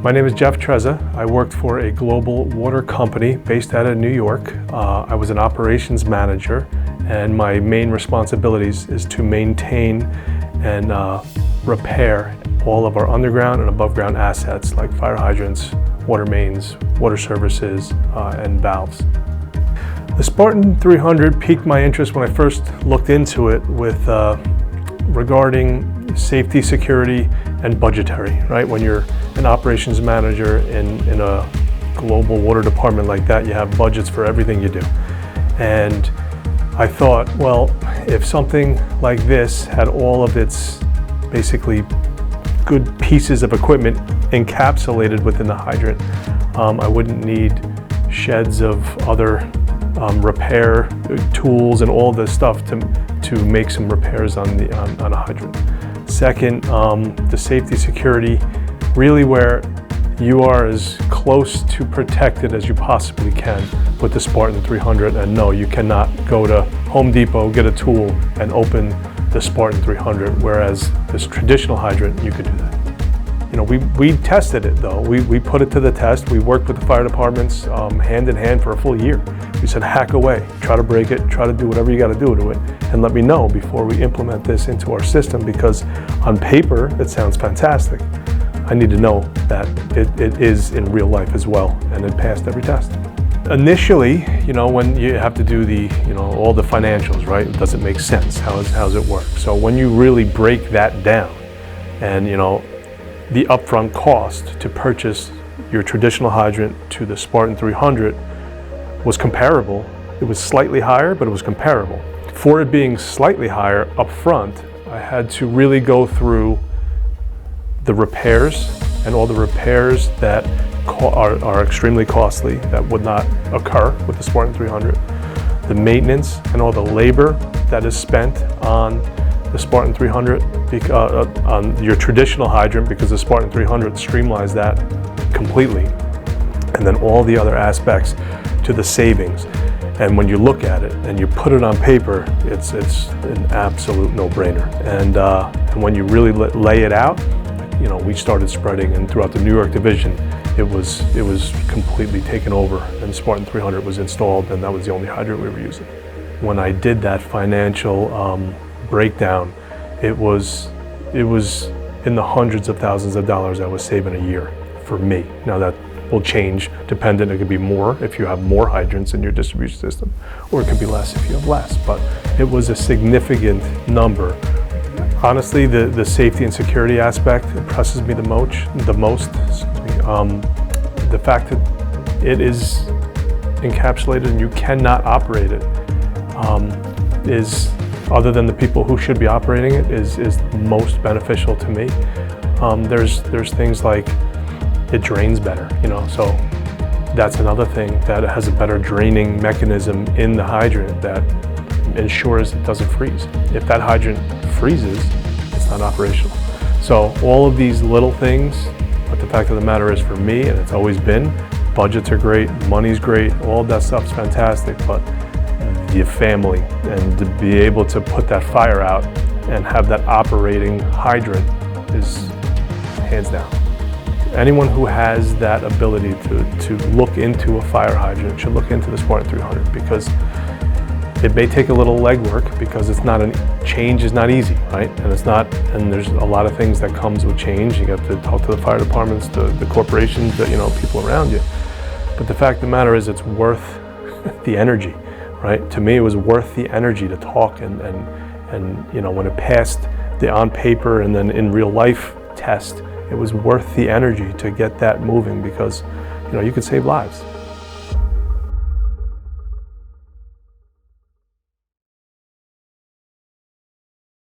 My name is Jeff Trezza. I worked for a global water company based out of New York. I was an operations manager, and my main responsibilities is to maintain and repair all of our underground and above ground assets like fire hydrants, water mains, water services, and valves. The Spartan 300 piqued my interest when I first looked into it with regarding safety, security, and budgetary, right? When you're an operations manager in a global water department like that, you have budgets for everything you do. And I thought, well, if something like this had all of its basically good pieces of equipment encapsulated within the hydrant, I wouldn't need sheds of other repair tools and all this stuff to make some repairs on a hydrant. Second, the safety, security, really where you are as close to protected as you possibly can with the Spartan 300. And no, you cannot go to Home Depot, get a tool, and open the Spartan 300, whereas this traditional hydrant, you could do that. You know, we tested it though. We put it to the test. We worked with the fire departments hand in hand for a full year. We said, hack away, try to break it, try to do whatever you got to do to it, and let me know before we implement this into our system, because on paper, it sounds fantastic. I need to know that it is in real life as well, and it passed every test. Initially, you know, when you have to do all the financials, right? Does it make sense? How's it work? So when you really break that down, and the upfront cost to purchase your traditional hydrant to the Spartan 300 was comparable. It was slightly higher, but it was comparable. For it being slightly higher upfront, I had to really go through the repairs and all the repairs that are extremely costly that would not occur with the Spartan 300. The maintenance and all the labor that is spent on the Spartan 300 on your traditional hydrant, because the Spartan 300 streamlines that completely. And then all the other aspects to the savings. And when you look at it and you put it on paper, it's an absolute no-brainer. And when you really lay it out, we started spreading, and throughout the New York division, it was completely taken over, and Spartan 300 was installed, and that was the only hydrant we were using. When I did that financial breakdown, it was in the hundreds of thousands of dollars I was saving a year for me. Now that will change dependent. It could be more if you have more hydrants in your distribution system, or it could be less if you have less, but it was a significant number. Honestly, the safety and security aspect impresses me the most. The fact that it is encapsulated and you cannot operate it is, other than the people who should be operating it, is most beneficial to me. There's things like it drains better, so that's another thing, that it has a better draining mechanism in the hydrant that ensures it doesn't freeze. If that hydrant freezes, it's not operational. So all of these little things, but the fact of the matter is, for me, and it's always been, budgets are great, money's great, all that stuff's fantastic, but your family, and to be able to put that fire out and have that operating hydrant is hands down. Anyone who has that ability to look into a fire hydrant should look into the Spartan 300, because it may take a little legwork, because change is not easy, right? And there's a lot of things that comes with change. You have to talk to the fire departments, the corporations, people around you. But the fact of the matter is, it's worth the energy, right? To me, it was worth the energy to talk, and when it passed the on paper and then in real life test, it was worth the energy to get that moving, because you could save lives.